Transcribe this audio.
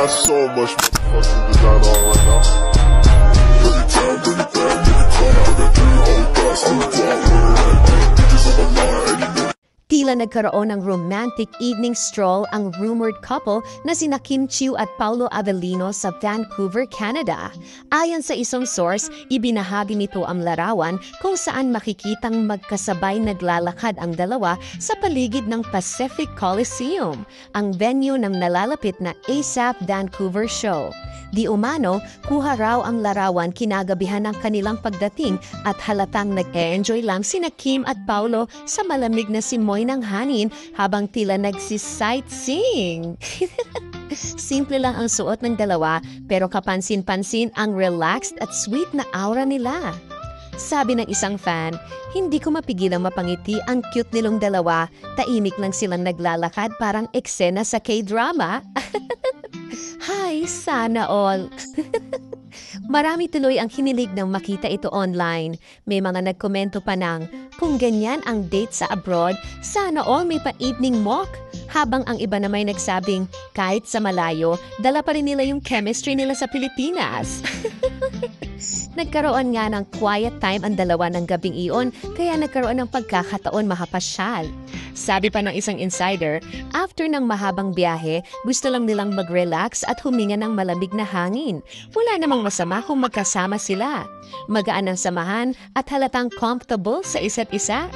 got so much motherfucking design on right now. Every time, bring it back, nigga, come out that thing, hold fast, I'm walk with it. Bitches on the line, and you know. Tila nagkaroon ng romantic evening stroll ang rumored couple na sina Kim Chiu at Paulo Avellino sa Vancouver, Canada. Ayon sa isang source, ibinahagi nito ang larawan kung saan makikitang magkasabay naglalakad ang dalawa sa paligid ng Pacific Coliseum, ang venue ng nalalapit na ASAP Vancouver show. Di umano, kuha raw ang larawan kinagabihan ng kanilang pagdating at halatang nag-enjoy lang sina Kim at Paulo sa malamig na simoy ng hangin habang tila nagsisightseeing. Simple lang ang suot ng dalawa pero kapansin-pansin ang relaxed at sweet na aura nila. Sabi ng isang fan, hindi ko mapigilang mapangiti ang cute nilong dalawa, taimik lang silang naglalakad parang eksena sa K-drama. Hi, sana all! Marami tuloy ang hinilig nang makita ito online. May mga nagkomento pa ng, kung ganyan ang date sa abroad, sana all may pa-evening walk. Habang ang iba na may nagsabing, kahit sa malayo, dala pa rin nila yung chemistry nila sa Pilipinas. Nagkaroon nga ng quiet time ang dalawa ng gabing iyon, kaya nagkaroon ng pagkakataon mahapasyal. Sabi pa ng isang insider, after ng mahabang biyahe, gusto lang nilang mag-relax at huminga ng malamig na hangin. Wala namang masama kung magkasama sila. Magaan ang samahan at halatang comfortable sa isa't isa.